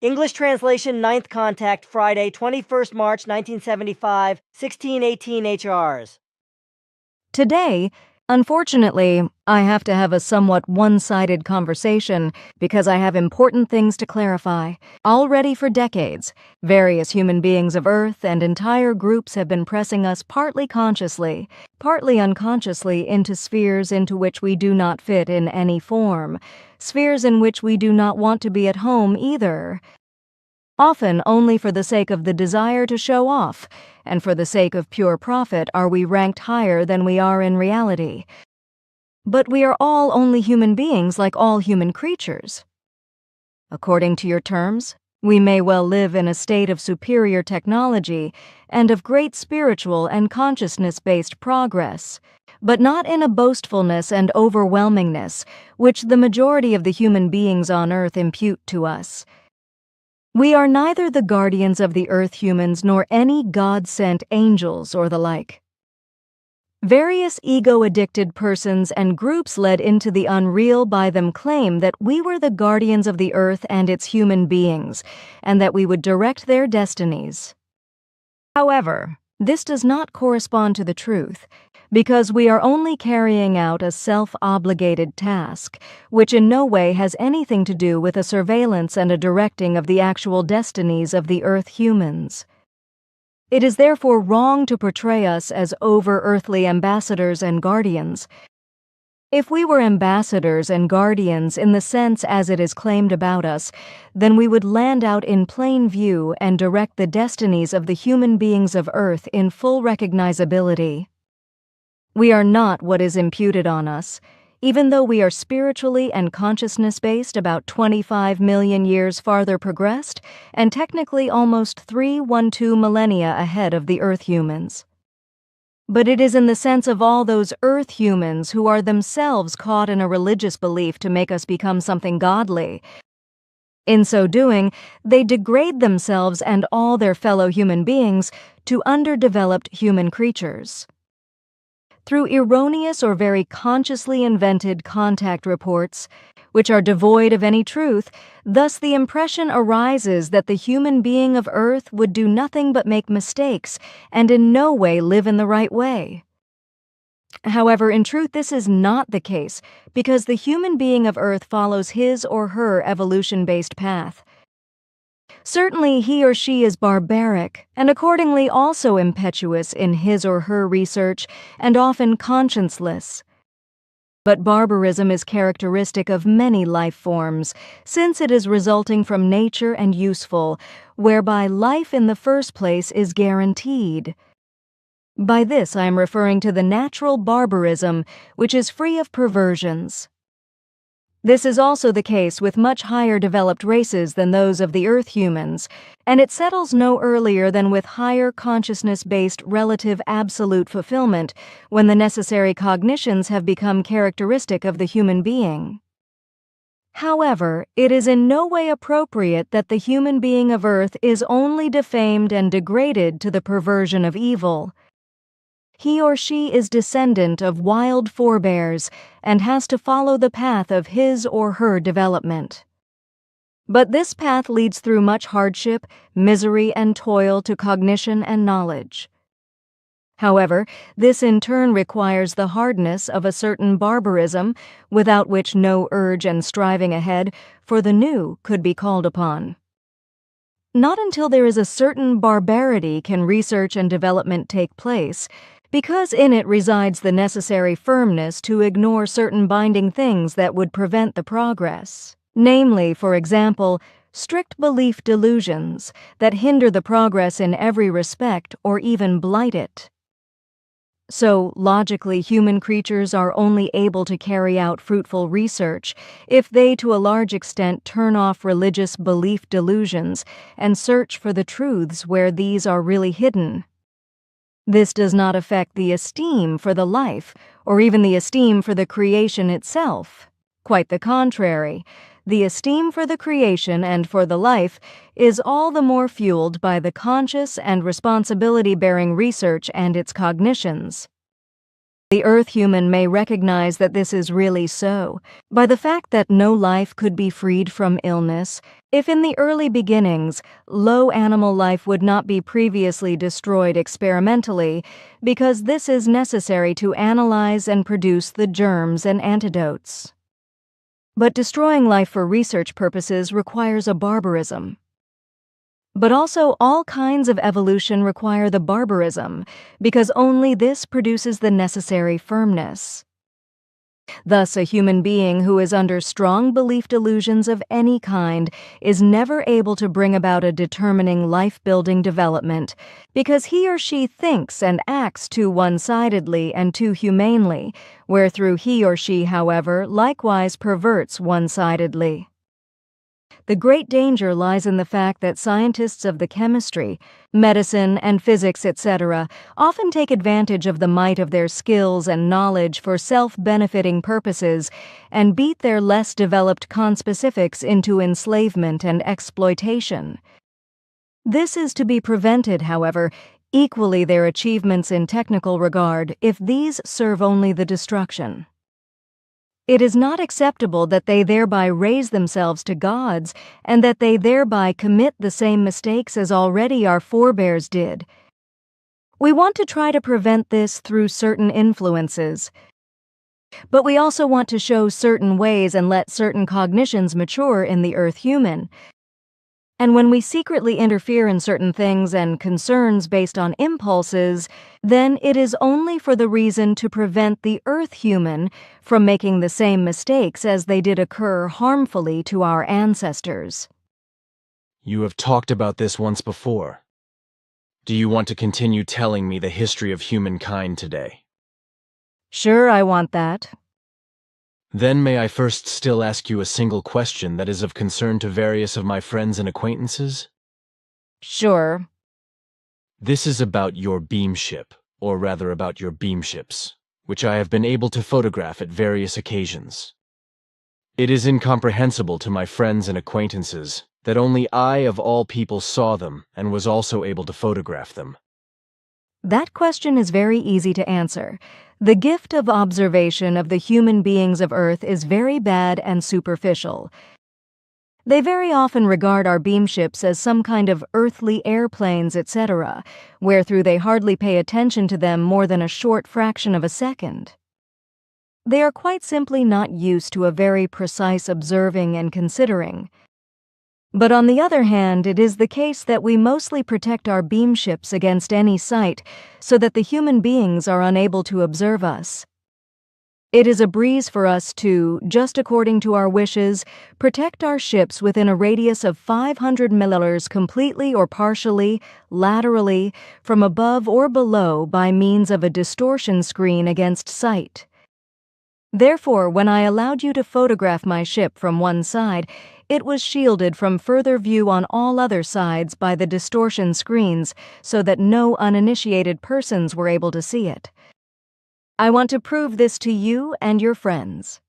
English translation, Ninth Contact, Friday, 21st March 1975, 1618 HRs. Today, unfortunately, I have to have a somewhat one-sided conversation because I have important things to clarify. Already for decades, various human beings of Earth and entire groups have been pressing us partly consciously, partly unconsciously into spheres into which we do not fit in any form, spheres in which we do not want to be at home either. Often only for the sake of the desire to show off, and for the sake of pure profit are we ranked higher than we are in reality. But we are all only human beings like all human creatures. According to your terms, we may well live in a state of superior technology and of great spiritual and consciousness-based progress, but not in a boastfulness and overwhelmingness which the majority of the human beings on Earth impute to us. We are neither the guardians of the Earth humans nor any God-sent angels or the like. Various ego-addicted persons and groups led into the unreal by them claim that we were the guardians of the Earth and its human beings, and that we would direct their destinies. However, this does not correspond to the truth, because we are only carrying out a self-obligated task, which in no way has anything to do with a surveillance and a directing of the actual destinies of the Earth humans. It is therefore wrong to portray us as over-earthly ambassadors and guardians. If we were ambassadors and guardians in the sense as it is claimed about us, then we would land out in plain view and direct the destinies of the human beings of Earth in full recognizability. We are not what is imputed on us, even though we are spiritually and consciousness-based about 25 million years farther progressed and technically almost 312 millennia ahead of the Earth humans. But it is in the sense of all those Earth humans who are themselves caught in a religious belief to make us become something godly. In so doing, they degrade themselves and all their fellow human beings to underdeveloped human creatures. Through erroneous or very consciously invented contact reports, which are devoid of any truth, thus the impression arises that the human being of Earth would do nothing but make mistakes and in no way live in the right way. However, in truth, this is not the case, because the human being of Earth follows his or her evolution-based path. Certainly he or she is barbaric, and accordingly also impetuous in his or her research, and often conscienceless. But barbarism is characteristic of many life forms, since it is resulting from nature and useful, whereby life in the first place is guaranteed. By this I am referring to the natural barbarism, which is free of perversions. This is also the case with much higher developed races than those of the Earth humans, and it settles no earlier than with higher consciousness-based relative absolute fulfillment when the necessary cognitions have become characteristic of the human being. However, it is in no way appropriate that the human being of Earth is only defamed and degraded to the perversion of evil. He or she is descendant of wild forebears and has to follow the path of his or her development. But this path leads through much hardship, misery, and toil to cognition and knowledge. However, this in turn requires the hardness of a certain barbarism, without which no urge and striving ahead for the new could be called upon. Not until there is a certain barbarity can research and development take place, because in it resides the necessary firmness to ignore certain binding things that would prevent the progress. Namely, for example, strict belief delusions that hinder the progress in every respect or even blight it. So, logically, human creatures are only able to carry out fruitful research if they to a large extent turn off religious belief delusions and search for the truths where these are really hidden. This does not affect the esteem for the life, or even the esteem for the creation itself. Quite the contrary. The esteem for the creation and for the life is all the more fueled by the conscious and responsibility-bearing research and its cognitions. The Earth human may recognize that this is really so by the fact that no life could be freed from illness if in the early beginnings low animal life would not be previously destroyed experimentally, because this is necessary to analyze and produce the germs and antidotes. But destroying life for research purposes requires a barbarism. But also all kinds of evolution require the barbarism, because only this produces the necessary firmness. Thus, a human being who is under strong belief delusions of any kind is never able to bring about a determining life-building development, because he or she thinks and acts too one-sidedly and too humanely, wherethrough he or she, however, likewise perverts one-sidedly. The great danger lies in the fact that scientists of the chemistry, medicine, and physics, etc., often take advantage of the might of their skills and knowledge for self-benefiting purposes and beat their less developed conspecifics into enslavement and exploitation. This is to be prevented, however, equally their achievements in technical regard, if these serve only the destruction. It is not acceptable that they thereby raise themselves to gods, and that they thereby commit the same mistakes as already our forebears did. We want to try to prevent this through certain influences, but we also want to show certain ways and let certain cognitions mature in the Earth human. And when we secretly interfere in certain things and concerns based on impulses, then it is only for the reason to prevent the Earth human from making the same mistakes as they did occur harmfully to our ancestors. You have talked about this once before. Do you want to continue telling me the history of humankind today? Sure, I want that. Then may I first still ask you a single question that is of concern to various of my friends and acquaintances? Sure. This is about your beamship, or rather about your beamships, which I have been able to photograph at various occasions. It is incomprehensible to my friends and acquaintances that only I of all people saw them and was also able to photograph them. That question is very easy to answer. The gift of observation of the human beings of Earth is very bad and superficial. They very often regard our beamships as some kind of earthly airplanes, etc., wherethrough they hardly pay attention to them more than a short fraction of a second. They are quite simply not used to a very precise observing and considering. But on the other hand, it is the case that we mostly protect our beamships against any sight, so that the human beings are unable to observe us. It is a breeze for us to, just according to our wishes, protect our ships within a radius of 500 millilars completely or partially, laterally, from above or below by means of a distortion screen against sight. Therefore, when I allowed you to photograph my ship from one side, it was shielded from further view on all other sides by the distortion screens so that no uninitiated persons were able to see it. I want to prove this to you and your friends.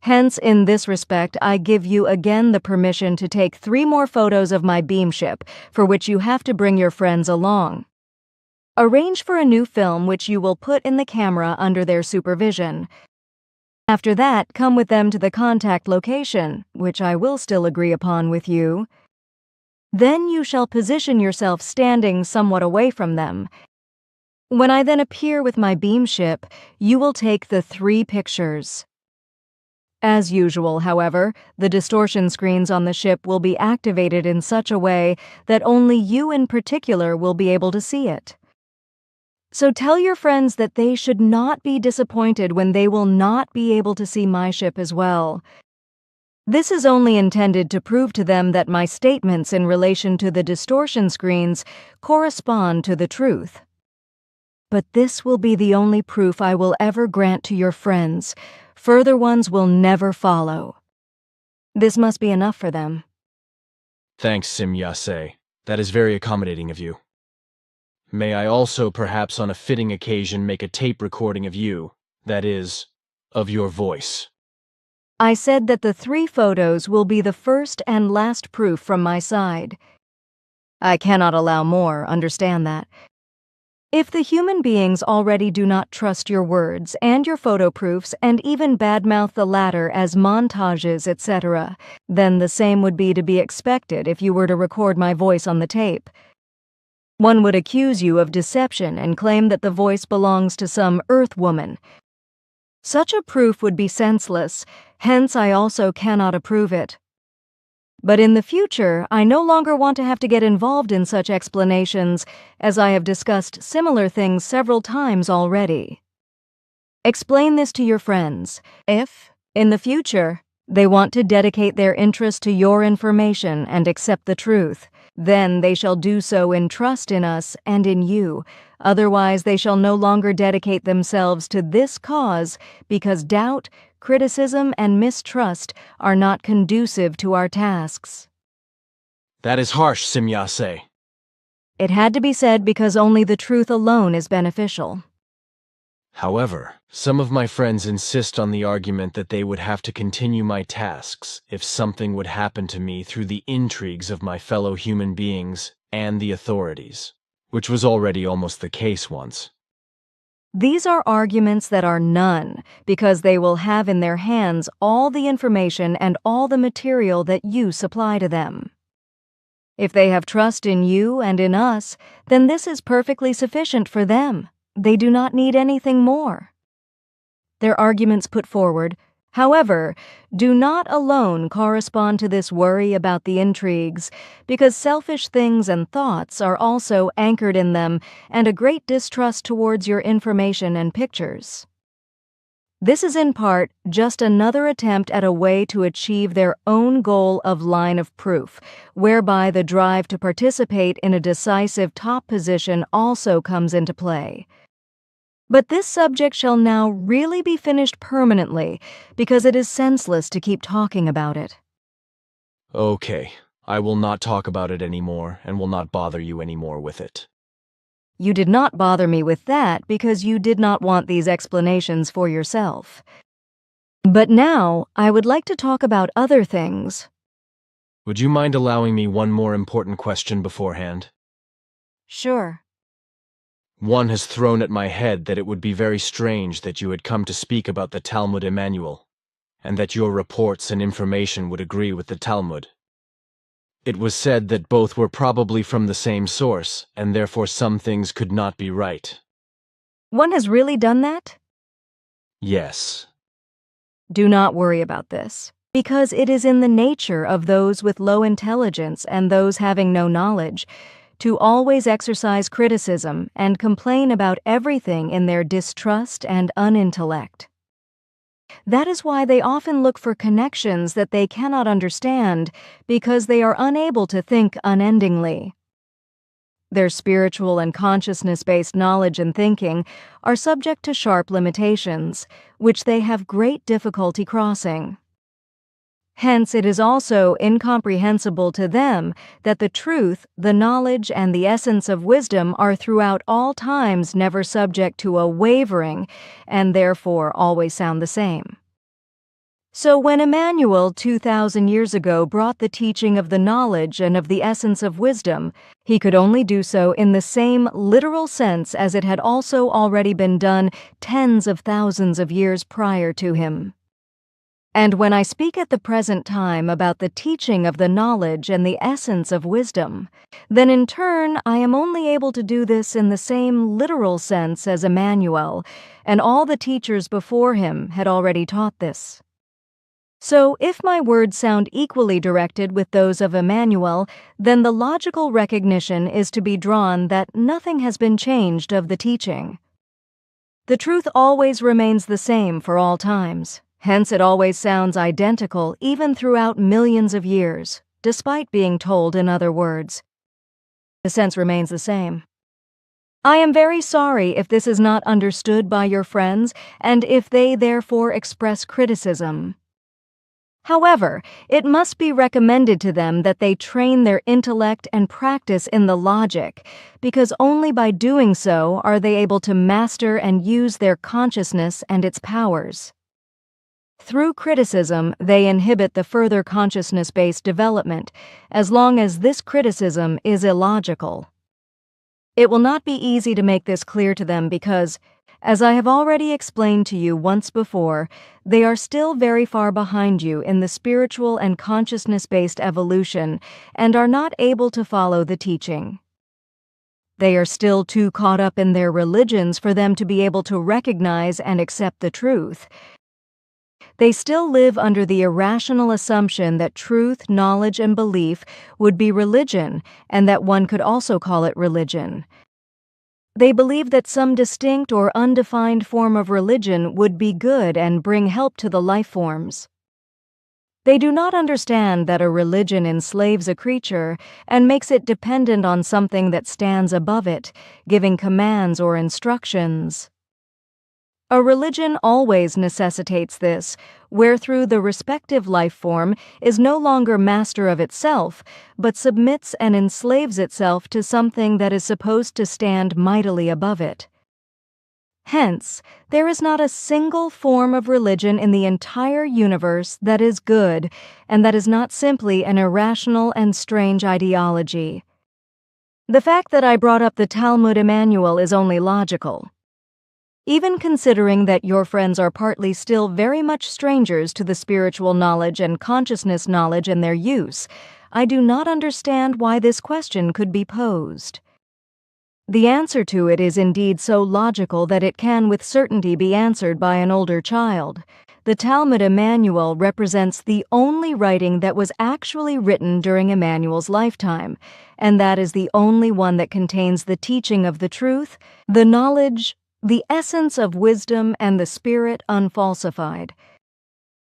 Hence, in this respect, I give you again the permission to take 3 more photos of my beamship, for which you have to bring your friends along. Arrange for a new film which you will put in the camera under their supervision. After that, come with them to the contact location, which I will still agree upon with you. Then you shall position yourself standing somewhat away from them. When I then appear with my beamship, you will take the 3 pictures. As usual, however, the distortion screens on the ship will be activated in such a way that only you in particular will be able to see it. So tell your friends that they should not be disappointed when they will not be able to see my ship as well. This is only intended to prove to them that my statements in relation to the distortion screens correspond to the truth. But this will be the only proof I will ever grant to your friends. Further ones will never follow. This must be enough for them. Thanks, Sim Yase. That is very accommodating of you. May I also, perhaps on a fitting occasion, make a tape recording of you, that is, of your voice? I said that the 3 photos will be the first and last proof from my side. I cannot allow more, understand that. If the human beings already do not trust your words and your photo proofs and even badmouth the latter as montages, etc., then the same would be to be expected if you were to record my voice on the tape. One would accuse you of deception and claim that the voice belongs to some earth woman. Such a proof would be senseless, hence I also cannot approve it. But in the future, I no longer want to have to get involved in such explanations, as I have discussed similar things several times already. Explain this to your friends. If, in the future, they want to dedicate their interest to your information and accept the truth, then they shall do so in trust in us and in you. Otherwise, they shall no longer dedicate themselves to this cause because doubt, criticism, and mistrust are not conducive to our tasks. That is harsh, Simyase. It had to be said because only the truth alone is beneficial. However, some of my friends insist on the argument that they would have to continue my tasks if something would happen to me through the intrigues of my fellow human beings and the authorities, which was already almost the case once. These are arguments that are none, because they will have in their hands all the information and all the material that you supply to them. If they have trust in you and in us, then this is perfectly sufficient for them. They do not need anything more. Their arguments put forward, however, do not alone correspond to this worry about the intrigues, because selfish things and thoughts are also anchored in them and a great distrust towards your information and pictures. This is in part just another attempt at a way to achieve their own goal of line of proof, whereby the drive to participate in a decisive top position also comes into play. But this subject shall now really be finished permanently, because it is senseless to keep talking about it. Okay, I will not talk about it anymore and will not bother you anymore with it. You did not bother me with that because you did not want these explanations for yourself. But now, I would like to talk about other things. Would you mind allowing me one more important question beforehand? Sure. One has thrown at my head that it would be very strange that you had come to speak about the Talmud Emmanuel, and that your reports and information would agree with the Talmud. It was said that both were probably from the same source, and therefore some things could not be right. One has really done that? Yes. Do not worry about this, because it is in the nature of those with low intelligence and those having no knowledge to always exercise criticism and complain about everything in their distrust and unintellect. That is why they often look for connections that they cannot understand, because they are unable to think unendingly. Their spiritual and consciousness-based knowledge and thinking are subject to sharp limitations, which they have great difficulty crossing. Hence, it is also incomprehensible to them that the truth, the knowledge, and the essence of wisdom are throughout all times never subject to a wavering, and therefore always sound the same. So when Emmanuel 2,000 years ago brought the teaching of the knowledge and of the essence of wisdom, he could only do so in the same literal sense as it had also already been done tens of thousands of years prior to him. And when I speak at the present time about the teaching of the knowledge and the essence of wisdom, then in turn I am only able to do this in the same literal sense as Emmanuel, and all the teachers before him had already taught this. So if my words sound equally directed with those of Emmanuel, then the logical recognition is to be drawn that nothing has been changed of the teaching. The truth always remains the same for all times. Hence it always sounds identical even throughout millions of years, despite being told in other words. The sense remains the same. I am very sorry if this is not understood by your friends and if they therefore express criticism. However, it must be recommended to them that they train their intellect and practice in the logic, because only by doing so are they able to master and use their consciousness and its powers. Through criticism, they inhibit the further consciousness-based development, as long as this criticism is illogical. It will not be easy to make this clear to them because, as I have already explained to you once before, they are still very far behind you in the spiritual and consciousness-based evolution and are not able to follow the teaching. They are still too caught up in their religions for them to be able to recognize and accept the truth. They still live under the irrational assumption that truth, knowledge, and belief would be religion, and that one could also call it religion. They believe that some distinct or undefined form of religion would be good and bring help to the life forms. They do not understand that a religion enslaves a creature and makes it dependent on something that stands above it, giving commands or instructions. A religion always necessitates this, wherethrough the respective life form is no longer master of itself, but submits and enslaves itself to something that is supposed to stand mightily above it. Hence, there is not a single form of religion in the entire universe that is good, and that is not simply an irrational and strange ideology. The fact that I brought up the Talmud Emmanuel is only logical. Even considering that your friends are partly still very much strangers to the spiritual knowledge and consciousness knowledge and their use, I do not understand why this question could be posed. The answer to it is indeed so logical that it can with certainty be answered by an older child. The Talmud Emmanuel represents the only writing that was actually written during Emmanuel's lifetime, and that is the only one that contains the teaching of the truth, the knowledge, the essence of wisdom, and the spirit unfalsified.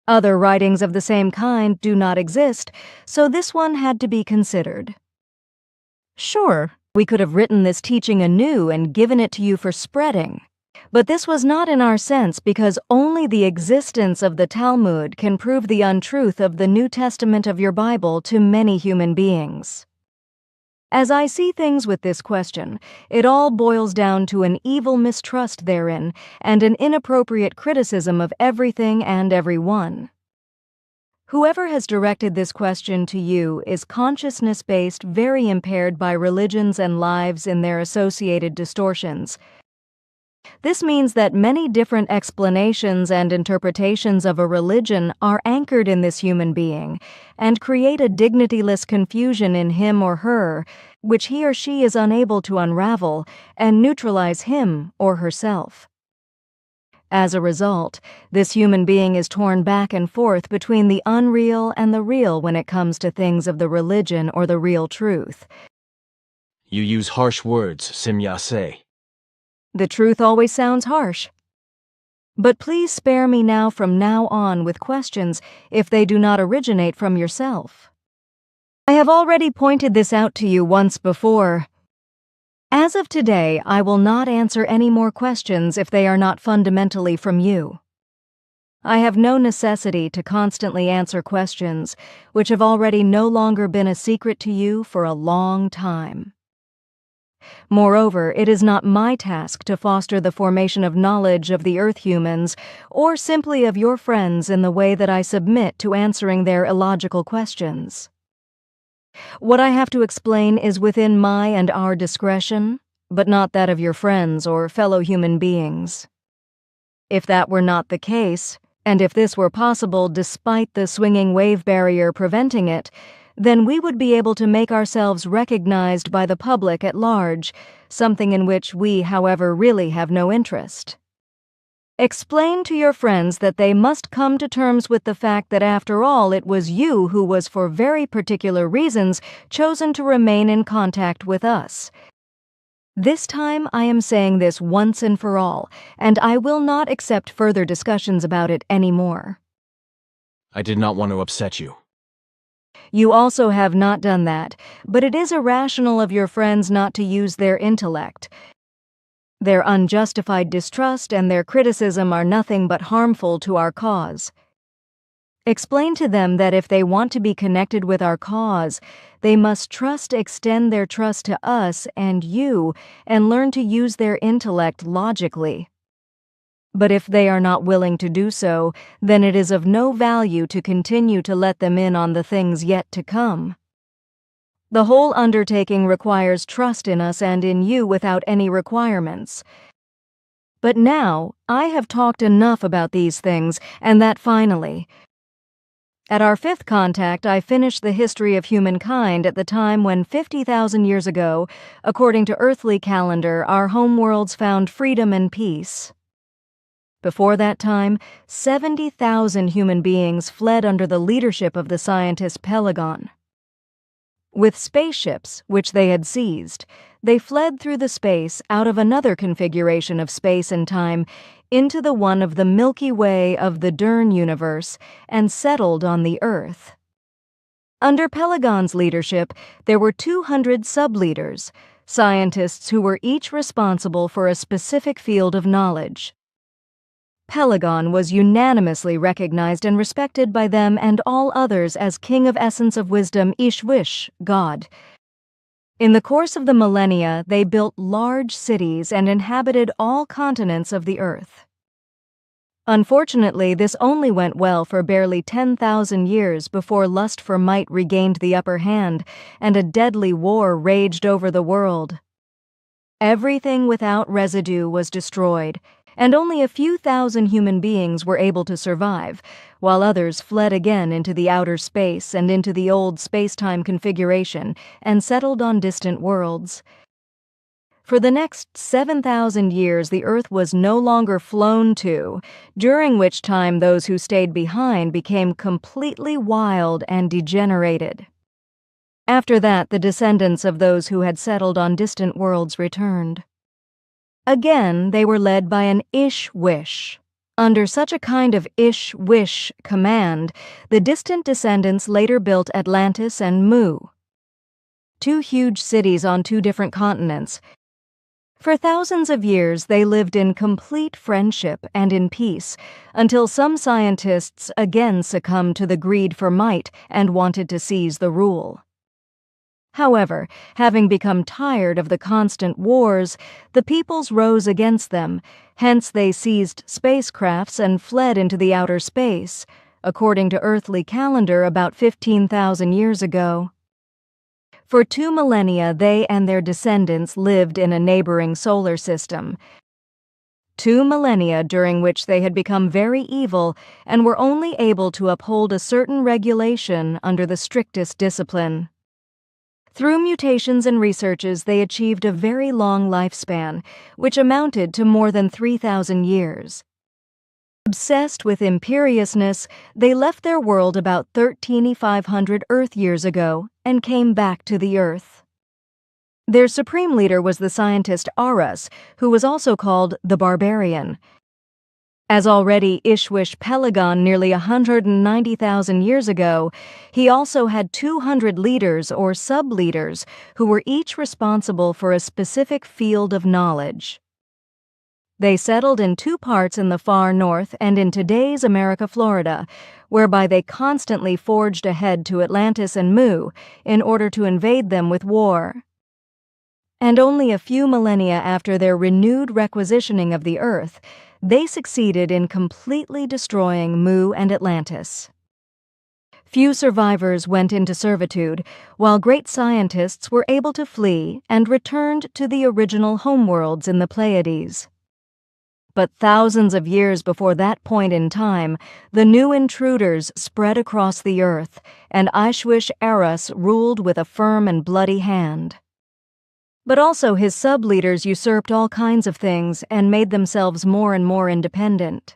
Other writings of the same kind do not exist, so this one had to be considered. Sure, we could have written this teaching anew and given it to you for spreading, but this was not in our sense because only the existence of the Talmud can prove the untruth of the New Testament of your Bible to many human beings. As I see things with this question, it all boils down to an evil mistrust therein and an inappropriate criticism of everything and everyone. Whoever has directed this question to you is consciousness-based, very impaired by religions and lives in their associated distortions. This means that many different explanations and interpretations of a religion are anchored in this human being and create a dignityless confusion in him or her, which he or she is unable to unravel and neutralize him or herself. As a result, this human being is torn back and forth between the unreal and the real when it comes to things of the religion or the real truth. You use harsh words, Simyase. The truth always sounds harsh. But please spare me now from now on with questions if they do not originate from yourself. I have already pointed this out to you once before. As of today, I will not answer any more questions if they are not fundamentally from you. I have no necessity to constantly answer questions which have already no longer been a secret to you for a long time. Moreover, it is not my task to foster the formation of knowledge of the Earth humans or simply of your friends in the way that I submit to answering their illogical questions. What I have to explain is within my and our discretion, but not that of your friends or fellow human beings. If that were not the case, and if this were possible despite the swinging wave barrier preventing it, then we would be able to make ourselves recognized by the public at large, something in which we, however, really have no interest. Explain to your friends that they must come to terms with the fact that after all it was you who was for very particular reasons chosen to remain in contact with us. This time I am saying this once and for all, and I will not accept further discussions about it anymore. I did not want to upset you. You also have not done that, but it is irrational of your friends not to use their intellect. Their unjustified distrust and their criticism are nothing but harmful to our cause. Explain to them that if they want to be connected with our cause, they must extend their trust to us and you, and learn to use their intellect logically. But if they are not willing to do so, then it is of no value to continue to let them in on the things yet to come. The whole undertaking requires trust in us and in you without any requirements. But now, I have talked enough about these things, and that finally. At our fifth contact, I finished the history of humankind at the time when 50,000 years ago, according to earthly calendar, our homeworlds found freedom and peace. Before that time, 70,000 human beings fled under the leadership of the scientist Pelagon. With spaceships, which they had seized, they fled through the space out of another configuration of space and time into the one of the Milky Way of the Dern universe and settled on the Earth. Under Pelagon's leadership, there were 200 sub-leaders, scientists who were each responsible for a specific field of knowledge. Pelagon was unanimously recognized and respected by them and all others as King of Essence of Wisdom, Ishwish, God. In the course of the millennia, they built large cities and inhabited all continents of the earth. Unfortunately, this only went well for barely 10,000 years before lust for might regained the upper hand and a deadly war raged over the world. Everything without residue was destroyed, and only a few thousand human beings were able to survive, while others fled again into the outer space and into the old space-time configuration and settled on distant worlds. For the next 7,000 years, the Earth was no longer flown to, during which time those who stayed behind became completely wild and degenerated. After that, the descendants of those who had settled on distant worlds returned. Again, they were led by an Ishwish. Under such a kind of Ishwish command, the distant descendants later built Atlantis and Mu, two huge cities on two different continents. For thousands of years, they lived in complete friendship and in peace, until some scientists again succumbed to the greed for might and wanted to seize the rule. However, having become tired of the constant wars, the peoples rose against them, hence they seized spacecrafts and fled into the outer space, according to earthly calendar about 15,000 years ago. For 2 millennia, they and their descendants lived in a neighboring solar system. 2 millennia during which they had become very evil and were only able to uphold a certain regulation under the strictest discipline. Through mutations and researches, they achieved a very long lifespan, which amounted to more than 3,000 years. Obsessed with imperiousness, they left their world about 13,500 Earth years ago and came back to the Earth. Their supreme leader was the scientist Aras, who was also called the Barbarian. As already Ishwish Pelagon nearly 190,000 years ago, he also had 200 leaders or sub-leaders who were each responsible for a specific field of knowledge. They settled in 2 parts in the far north and in today's America, Florida, whereby they constantly forged ahead to Atlantis and Mu in order to invade them with war. And only a few millennia after their renewed requisitioning of the Earth, they succeeded in completely destroying Mu and Atlantis. Few survivors went into servitude, while great scientists were able to flee and returned to the original homeworlds in the Pleiades. But thousands of years before that point in time, the new intruders spread across the earth, and Ishwish Aras ruled with a firm and bloody hand. But also his sub-leaders usurped all kinds of things and made themselves more and more independent.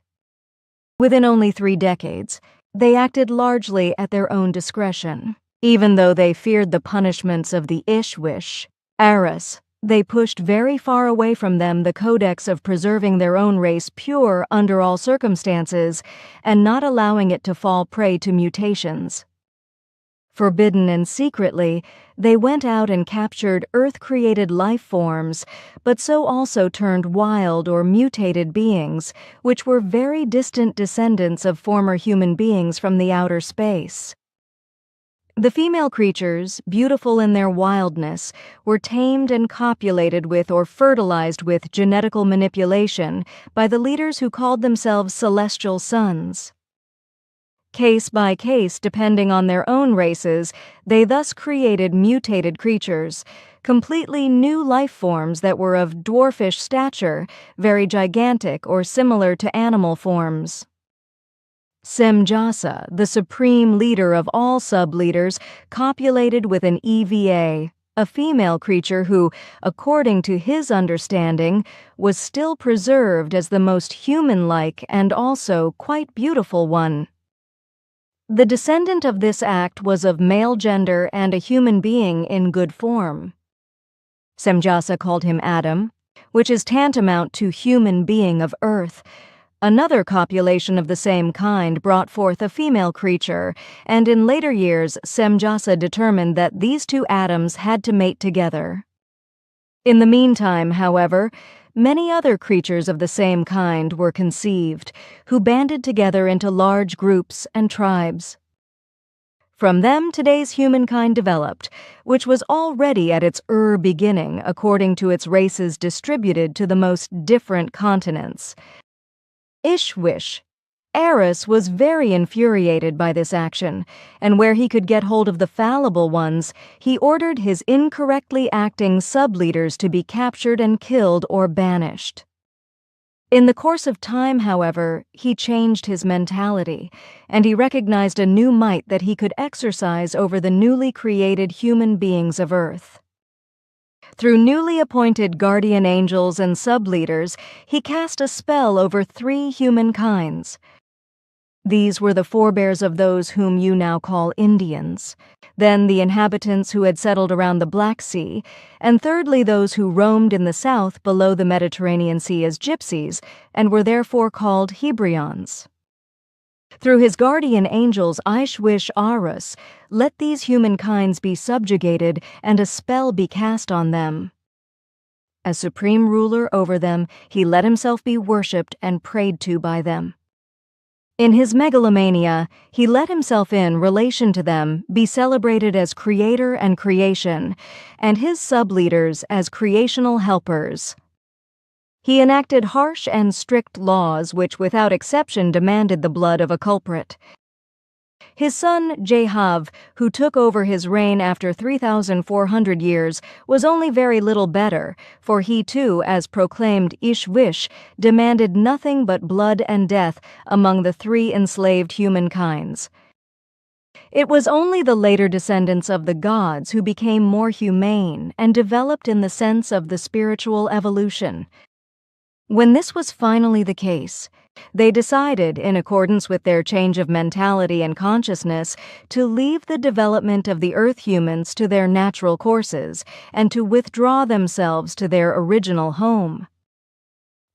Within only 3 decades, they acted largely at their own discretion. Even though they feared the punishments of the Ishwish Aras, they pushed very far away from them the codex of preserving their own race pure under all circumstances and not allowing it to fall prey to mutations. Forbidden and secretly, they went out and captured Earth-created life forms, but so also turned wild or mutated beings, which were very distant descendants of former human beings from the outer space. The female creatures, beautiful in their wildness, were tamed and copulated with or fertilized with genetical manipulation by the leaders who called themselves celestial sons. Case by case, depending on their own races, they thus created mutated creatures, completely new life forms that were of dwarfish stature, very gigantic or similar to animal forms. Semjasa, the supreme leader of all sub-leaders, copulated with an EVA, a female creature who, according to his understanding, was still preserved as the most human-like and also quite beautiful one. The descendant of this act was of male gender and a human being in good form. Semjasa called him Adam, which is tantamount to human being of earth. Another copulation of the same kind brought forth a female creature, and in later years Semjasa determined that these two Adams had to mate together. In the meantime, however, many other creatures of the same kind were conceived, who banded together into large groups and tribes. From them today's humankind developed, which was already at its beginning according to its races distributed to the most different continents. Ishwish, Eris was very infuriated by this action, and where he could get hold of the fallible ones, he ordered his incorrectly acting sub-leaders to be captured and killed or banished. In the course of time, however, he changed his mentality, and he recognized a new might that he could exercise over the newly created human beings of Earth. Through newly appointed guardian angels and sub-leaders, he cast a spell over 3 humankinds. These were the forebears of those whom you now call Indians, then the inhabitants who had settled around the Black Sea, and thirdly those who roamed in the south below the Mediterranean Sea as gypsies, and were therefore called Hebrions. Through his guardian angels Ishwish Arus, let these humankinds be subjugated and a spell be cast on them. As supreme ruler over them, he let himself be worshipped and prayed to by them. In his megalomania, he let himself in relation to them be celebrated as creator and creation, and his sub-leaders as creational helpers. He enacted harsh and strict laws which without exception demanded the blood of a culprit. His son, Jehav, who took over his reign after 3,400 years, was only very little better, for he too, as proclaimed Ishwish, demanded nothing but blood and death among the 3 enslaved humankinds. It was only the later descendants of the gods who became more humane and developed in the sense of the spiritual evolution. When this was finally the case, they decided, in accordance with their change of mentality and consciousness, to leave the development of the Earth humans to their natural courses and to withdraw themselves to their original home.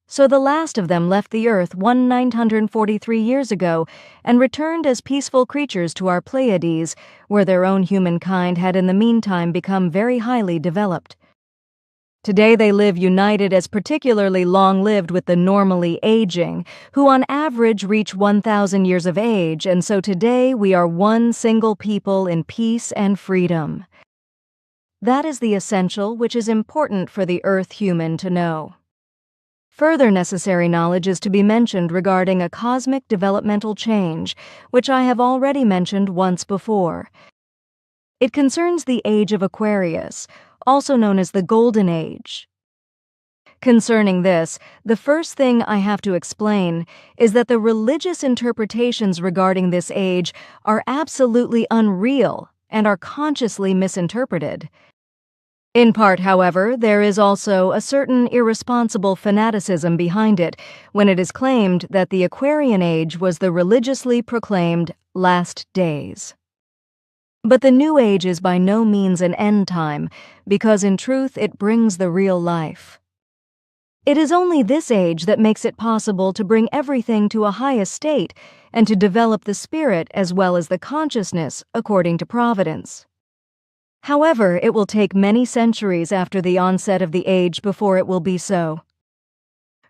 So the last of them left the Earth 943 years ago and returned as peaceful creatures to our Pleiades, where their own humankind had in the meantime become very highly developed. Today they live united as particularly long-lived with the normally aging, who on average reach 1,000 years of age, and so today we are one single people in peace and freedom. That is the essential which is important for the Earth human to know. Further necessary knowledge is to be mentioned regarding a cosmic developmental change, which I have already mentioned once before. It concerns the age of Aquarius, also known as the Golden Age. Concerning this, the first thing I have to explain is that the religious interpretations regarding this age are absolutely unreal and are consciously misinterpreted. In part, however, there is also a certain irresponsible fanaticism behind it when it is claimed that the Aquarian Age was the religiously proclaimed last days. But the New Age is by no means an end time, because in truth it brings the real life. It is only this age that makes it possible to bring everything to a high estate and to develop the spirit as well as the consciousness according to providence. However, it will take many centuries after the onset of the age before it will be so.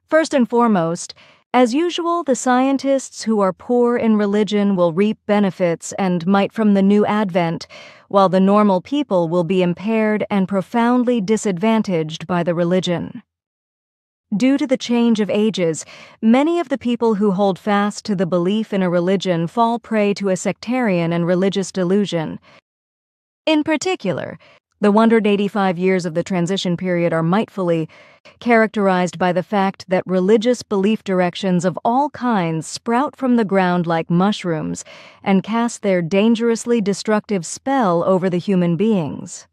First and foremost, as usual, the scientists who are poor in religion will reap benefits and might from the new advent, while the normal people will be impaired and profoundly disadvantaged by the religion. Due to the change of ages, many of the people who hold fast to the belief in a religion fall prey to a sectarian and religious delusion. In particular, the 185 years of the transition period are mightfully characterized by the fact that religious belief directions of all kinds sprout from the ground like mushrooms and cast their dangerously destructive spell over the human beings.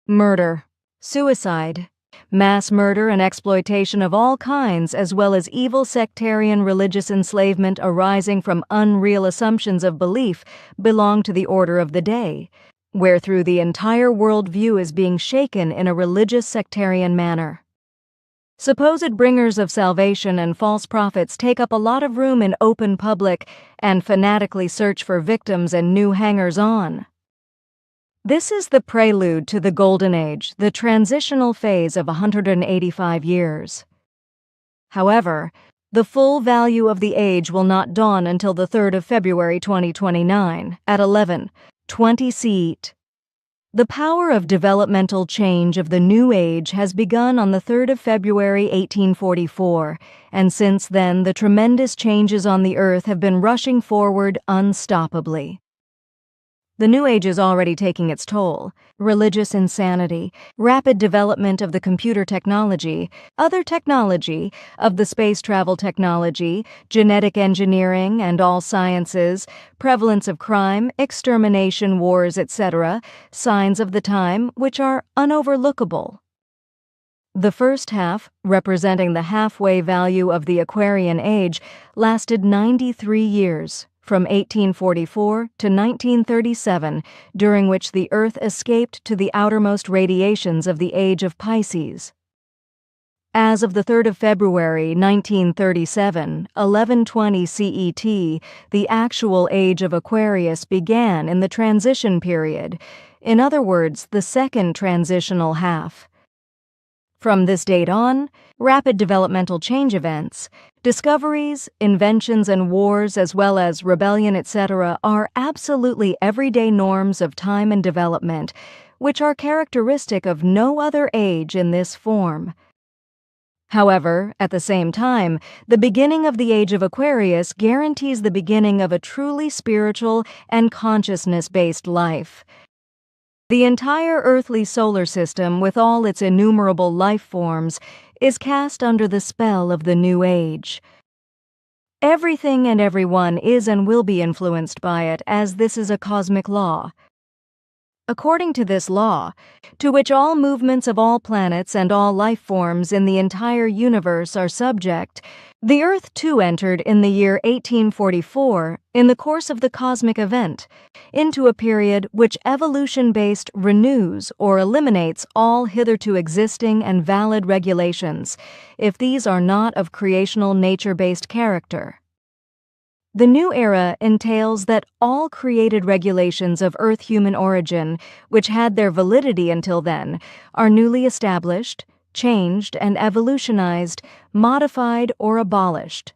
Murder, suicide, mass murder and exploitation of all kinds, as well as evil sectarian religious enslavement arising from unreal assumptions of belief, belong to the order of the day, wherethrough the entire worldview is being shaken in a religious sectarian manner. Supposed bringers of salvation and false prophets take up a lot of room in open public and fanatically search for victims and new hangers-on. This is the prelude to the Golden Age, the transitional phase of 185 years. However, the full value of the age will not dawn until the 3rd of February 2029 at 11:20 CET. The power of developmental change of the New Age has begun on the 3rd of February 1844, and since then the tremendous changes on the earth have been rushing forward unstoppably. The New Age is already taking its toll. Religious insanity, rapid development of the computer technology, other technology, of the space travel technology, genetic engineering and all sciences, prevalence of crime, extermination, wars, etc., signs of the time which are unoverlookable. The first half, representing the halfway value of the Aquarian Age, lasted 93 years. From 1844 to 1937, during which the Earth escaped to the outermost radiations of the Age of Pisces. As of the 3rd of February 1937, 11:20 CET, the actual Age of Aquarius began in the transition period, in other words, the second transitional half. From this date on, rapid developmental change events, discoveries, inventions, and wars, as well as rebellion, etc., are absolutely everyday norms of time and development, which are characteristic of no other age in this form. However, at the same time, the beginning of the Age of Aquarius guarantees the beginning of a truly spiritual and consciousness-based life. The entire earthly solar system, with all its innumerable life forms, is cast under the spell of the New Age. Everything and everyone is and will be influenced by it, as this is a cosmic law. According to this law, to which all movements of all planets and all life forms in the entire universe are subject, the Earth too entered in the year 1844, in the course of the cosmic event, into a period which evolution-based renews or eliminates all hitherto existing and valid regulations, if these are not of creational nature-based character. The new era entails that all created regulations of Earth-human origin, which had their validity until then, are newly established, changed and evolutionized, modified or abolished.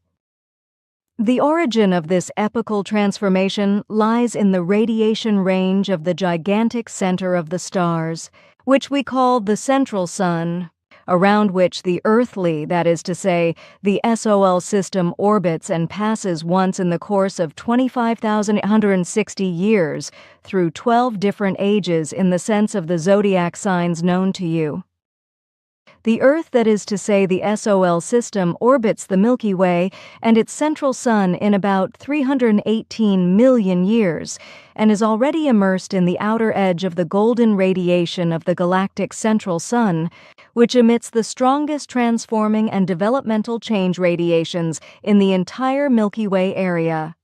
The origin of this epochal transformation lies in the radiation range of the gigantic center of the stars, which we call the central sun, around which the earthly, that is to say, the SOL system orbits and passes once in the course of 25,860 years through 12 different ages in the sense of the zodiac signs known to you. The Earth, that is to say the SOL system, orbits the Milky Way and its central sun in about 318 million years and is already immersed in the outer edge of the golden radiation of the galactic central sun, which emits the strongest transforming and developmental change radiations in the entire Milky Way area.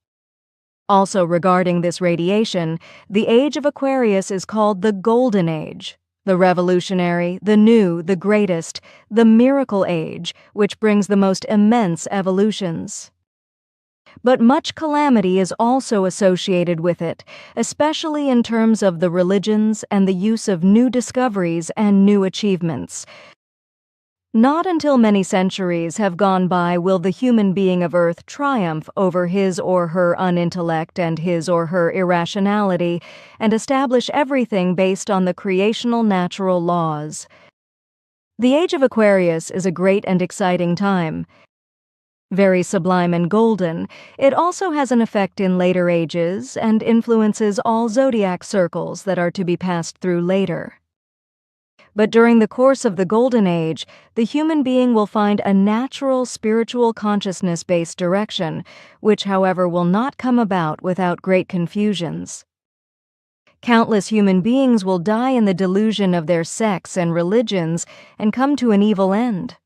Also regarding this radiation, the Age of Aquarius is called the Golden Age, the revolutionary, the new, the greatest, the miracle age, which brings the most immense evolutions. But much calamity is also associated with it, especially in terms of the religions and the use of new discoveries and new achievements. Not until many centuries have gone by will the human being of Earth triumph over his or her unintellect and his or her irrationality and establish everything based on the creational natural laws. The age of Aquarius is a great and exciting time. Very sublime and golden, it also has an effect in later ages and influences all zodiac circles that are to be passed through later. But during the course of the Golden Age, the human being will find a natural spiritual consciousness-based direction, which, however, will not come about without great confusions. Countless human beings will die in the delusion of their sects and religions and come to an evil end.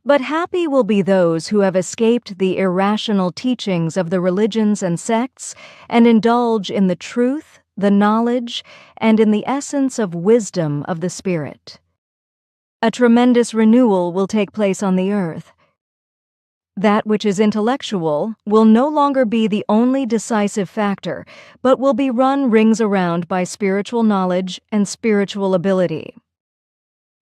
But happy will be those who have escaped the irrational teachings of the religions and sects and indulge in the truth, the knowledge, and in the essence of wisdom of the Spirit. A tremendous renewal will take place on the earth. That which is intellectual will no longer be the only decisive factor, but will be run rings around by spiritual knowledge and spiritual ability.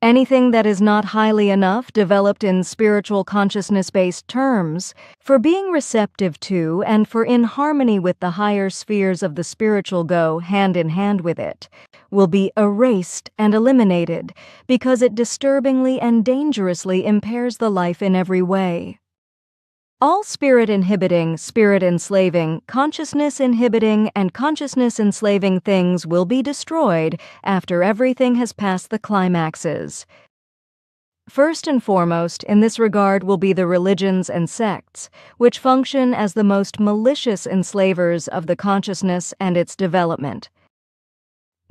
Anything that is not highly enough developed in spiritual consciousness-based terms, for being receptive to and for in harmony with the higher spheres of the spiritual go hand in hand with it, will be erased and eliminated because it disturbingly and dangerously impairs the life in every way. All spirit-inhibiting, spirit-enslaving, consciousness-inhibiting, and consciousness-enslaving things will be destroyed after everything has passed the climaxes. First and foremost in this regard will be the religions and sects, which function as the most malicious enslavers of the consciousness and its development.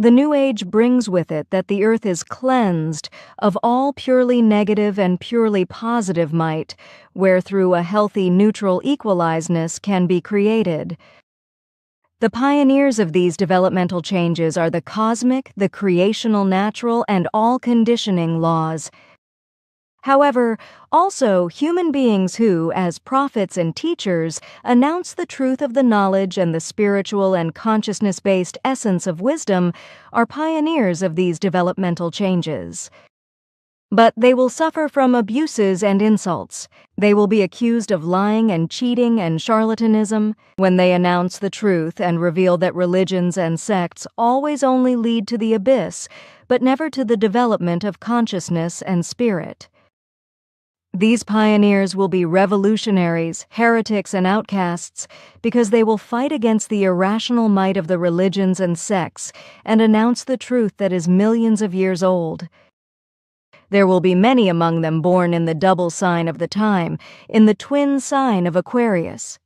The New Age brings with it that the earth is cleansed of all purely negative and purely positive might, where through a healthy neutral equalizeness can be created. The pioneers of these developmental changes are the cosmic, the creational natural, and all conditioning laws. However, also human beings who, as prophets and teachers, announce the truth of the knowledge and the spiritual and consciousness-based essence of wisdom, are pioneers of these developmental changes. But they will suffer from abuses and insults. They will be accused of lying and cheating and charlatanism when they announce the truth and reveal that religions and sects always only lead to the abyss, but never to the development of consciousness and spirit. These pioneers will be revolutionaries, heretics, and outcasts because they will fight against the irrational might of the religions and sects and announce the truth that is millions of years old. There will be many among them born in the double sign of the time, in the twin sign of Aquarius.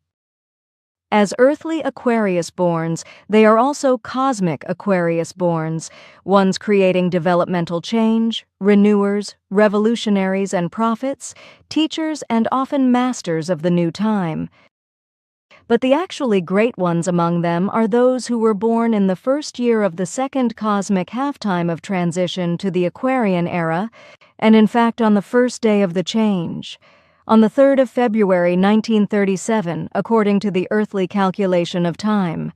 As earthly Aquarius-borns, they are also cosmic Aquarius-borns, ones creating developmental change, renewers, revolutionaries and prophets, teachers and often masters of the new time. But the actually great ones among them are those who were born in the first year of the second cosmic halftime of transition to the Aquarian era, and in fact on the first day of the change. On the 3rd of February 1937, according to the earthly calculation of time.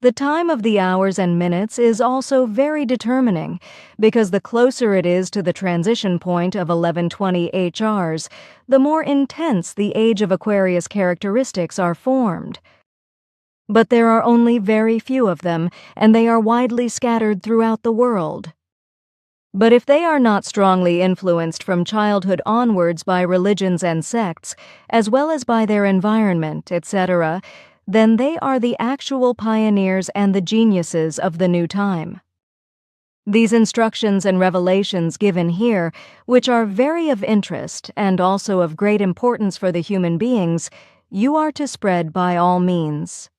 The time of the hours and minutes is also very determining, because the closer it is to the transition point of 1120 HRs, the more intense the age of Aquarius characteristics are formed. But there are only very few of them, and they are widely scattered throughout the world. But if they are not strongly influenced from childhood onwards by religions and sects, as well as by their environment, etc., then they are the actual pioneers and the geniuses of the new time. These instructions and revelations given here, which are very of interest and also of great importance for the human beings, you are to spread by all means.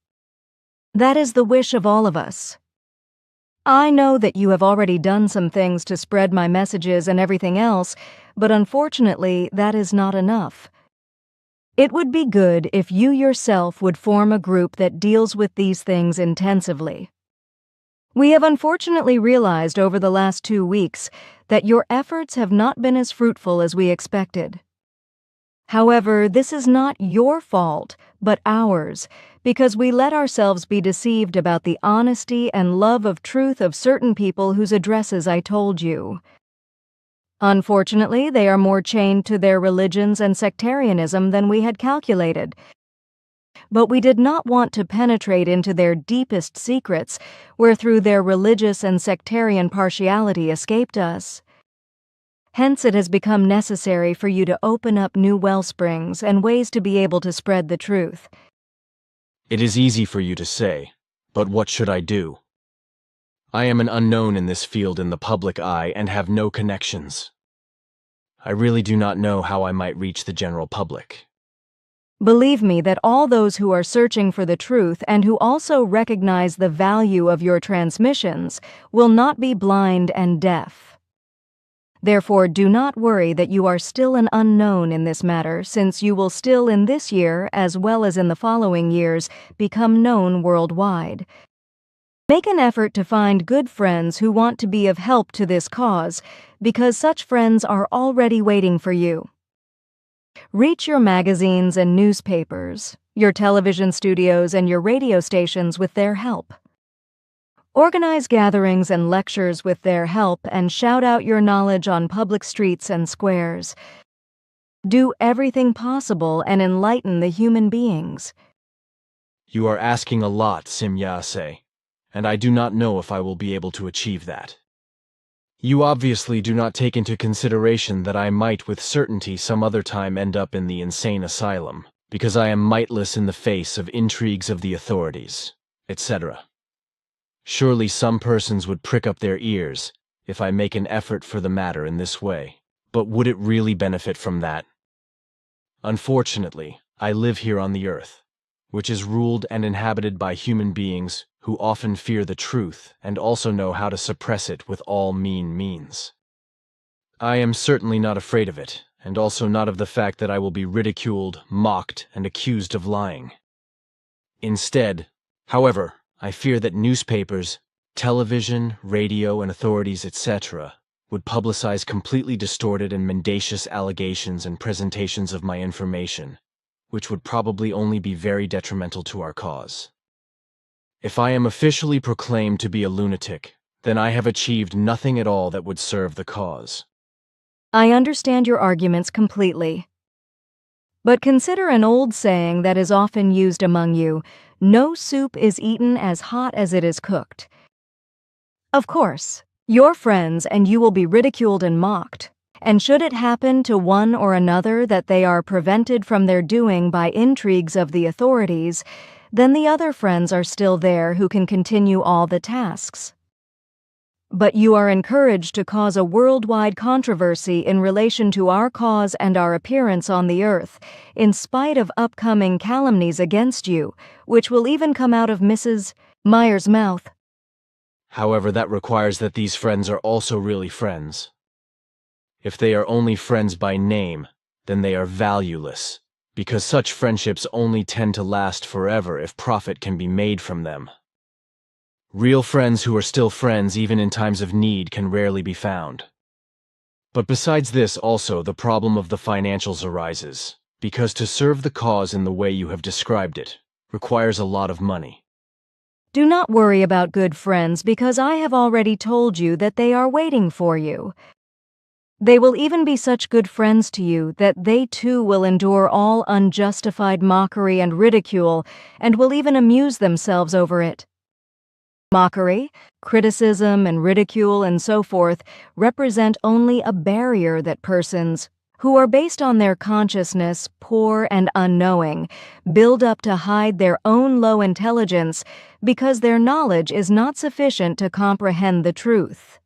That is the wish of all of us. I know that you have already done some things to spread my messages and everything else, but unfortunately that is not enough. It would be good if you yourself would form a group that deals with these things intensively. We have unfortunately realized over the last 2 weeks that your efforts have not been as fruitful as we expected. However, this is not your fault, but ours, because we let ourselves be deceived about the honesty and love of truth of certain people whose addresses I told you. Unfortunately, they are more chained to their religions and sectarianism than we had calculated. But we did not want to penetrate into their deepest secrets, where through their religious and sectarian partiality escaped us. Hence, it has become necessary for you to open up new well springs and ways to be able to spread the truth. It is easy for you to say, but what should I do? I am an unknown in this field in the public eye and have no connections. I really do not know how I might reach the general public. Believe me that all those who are searching for the truth and who also recognize the value of your transmissions will not be blind and deaf. Therefore, do not worry that you are still an unknown in this matter, since you will still in this year, as well as in the following years, become known worldwide. Make an effort to find good friends who want to be of help to this cause, because such friends are already waiting for you. Reach your magazines and newspapers, your television studios and your radio stations with their help. Organize gatherings and lectures with their help and shout out your knowledge on public streets and squares. Do everything possible and enlighten the human beings. You are asking a lot, Simyase, and I do not know if I will be able to achieve that. You obviously do not take into consideration that I might with certainty some other time end up in the insane asylum, because I am mightless in the face of intrigues of the authorities, etc. Surely some persons would prick up their ears if I make an effort for the matter in this way, but would it really benefit from that? Unfortunately, I live here on the earth, which is ruled and inhabited by human beings who often fear the truth and also know how to suppress it with all mean means. I am certainly not afraid of it, and also not of the fact that I will be ridiculed, mocked, and accused of lying. Instead, however, I fear that newspapers, television, radio, and authorities, etc., would publicize completely distorted and mendacious allegations and presentations of my information, which would probably only be very detrimental to our cause. If I am officially proclaimed to be a lunatic, then I have achieved nothing at all that would serve the cause. I understand your arguments completely. But consider an old saying that is often used among you: no soup is eaten as hot as it is cooked. Of course, your friends and you will be ridiculed and mocked, and should it happen to one or another that they are prevented from their doing by intrigues of the authorities, then the other friends are still there who can continue all the tasks. But you are encouraged to cause a worldwide controversy in relation to our cause and our appearance on the earth, in spite of upcoming calumnies against you, which will even come out of Mrs. Meyer's mouth. However, that requires that these friends are also really friends. If they are only friends by name, then they are valueless, because such friendships only tend to last forever if profit can be made from them. Real friends who are still friends even in times of need can rarely be found. But besides this also the problem of the financials arises, because to serve the cause in the way you have described it requires a lot of money. Do not worry about good friends, because I have already told you that they are waiting for you. They will even be such good friends to you that they too will endure all unjustified mockery and ridicule, and will even amuse themselves over it. Mockery, criticism, and ridicule and so forth represent only a barrier that persons, who are based on their consciousness, poor and unknowing, build up to hide their own low intelligence because their knowledge is not sufficient to comprehend the truth.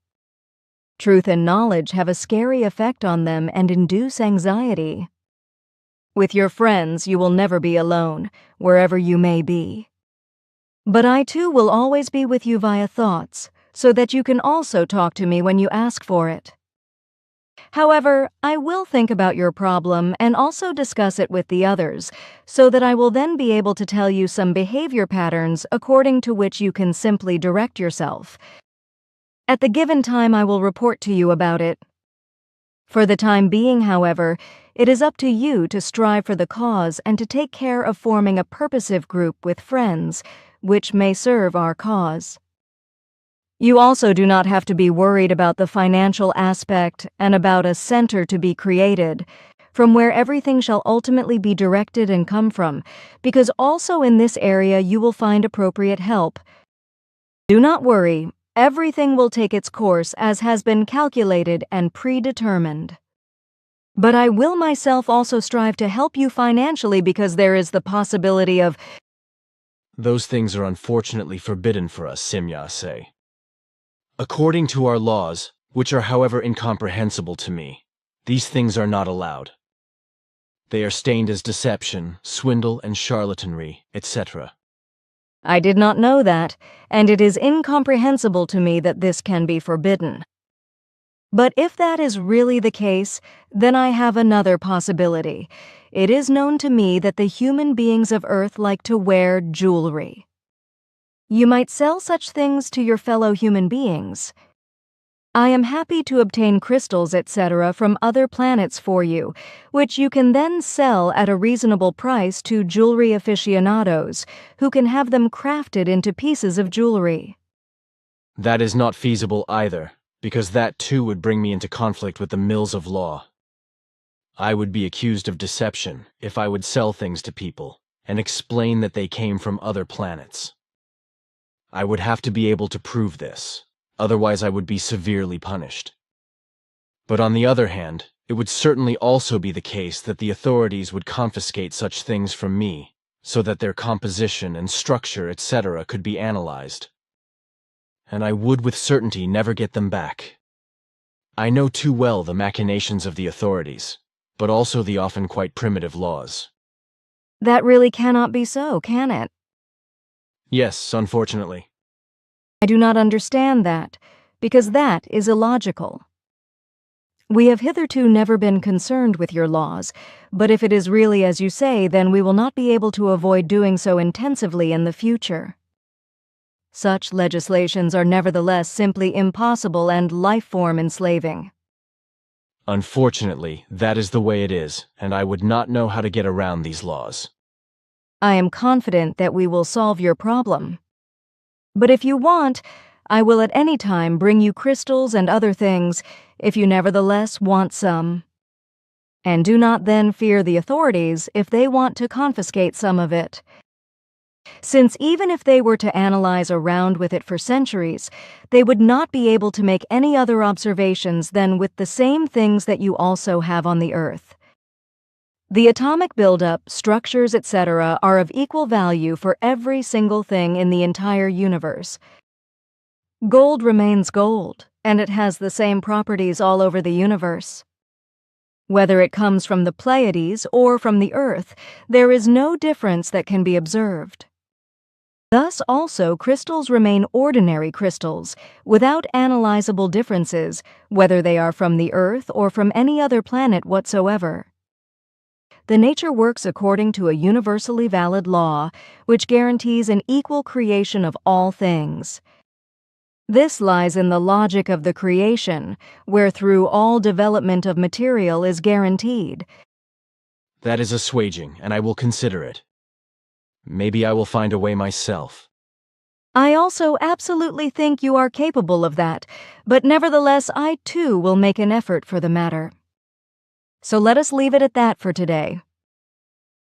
Truth and knowledge have a scary effect on them and induce anxiety. With your friends, you will never be alone, wherever you may be. But I too will always be with you via thoughts, so that you can also talk to me when you ask for it. However, I will think about your problem and also discuss it with the others, so that I will then be able to tell you some behavior patterns according to which you can simply direct yourself. At the given time, I will report to you about it. For the time being, however, it is up to you to strive for the cause and to take care of forming a purposive group with friends, which may serve our cause. You also do not have to be worried about the financial aspect and about a center to be created, from where everything shall ultimately be directed and come from, because also in this area you will find appropriate help. Do not worry, Everything will take its course as has been calculated and predetermined. But I will myself also strive to help you financially because there is the possibility of— Those things are unfortunately forbidden for us, Simyase. According to our laws, which are however incomprehensible to me, these things are not allowed. They are stained as deception, swindle, and charlatanry, etc. I did not know that, and it is incomprehensible to me that this can be forbidden. But if that is really the case, then I have another possibility. It is known to me that the human beings of Earth like to wear jewelry. You might sell such things to your fellow human beings. I am happy to obtain crystals, etc., from other planets for you, which you can then sell at a reasonable price to jewelry aficionados, who can have them crafted into pieces of jewelry. That is not feasible either, because that too would bring me into conflict with the mills of law. I would be accused of deception if I would sell things to people and explain that they came from other planets. I would have to be able to prove this. Otherwise, I would be severely punished. But on the other hand, it would certainly also be the case that the authorities would confiscate such things from me, so that their composition and structure, etc., could be analyzed. And I would with certainty never get them back. I know too well the machinations of the authorities, but also the often quite primitive laws. That really cannot be so, can it? Yes, unfortunately. I do not understand that, because that is illogical. We have hitherto never been concerned with your laws, but if it is really as you say, then we will not be able to avoid doing so intensively in the future. Such legislations are nevertheless simply impossible and life-form enslaving. Unfortunately, that is the way it is, and I would not know how to get around these laws. I am confident that we will solve your problem. But if you want, I will at any time bring you crystals and other things, if you nevertheless want some. And do not then fear the authorities if they want to confiscate some of it. Since even if they were to analyze around with it for centuries, they would not be able to make any other observations than with the same things that you also have on the Earth. The atomic buildup, structures, etc. are of equal value for every single thing in the entire universe. Gold remains gold, and it has the same properties all over the universe. Whether it comes from the Pleiades or from the Earth, there is no difference that can be observed. Thus also crystals remain ordinary crystals, without analyzable differences, whether they are from the Earth or from any other planet whatsoever. The nature works according to a universally valid law, which guarantees an equal creation of all things. This lies in the logic of the creation, wherethrough all development of material is guaranteed. That is assuaging, and I will consider it. Maybe I will find a way myself. I also absolutely think you are capable of that, but nevertheless I too will make an effort for the matter. So let us leave it at that for today.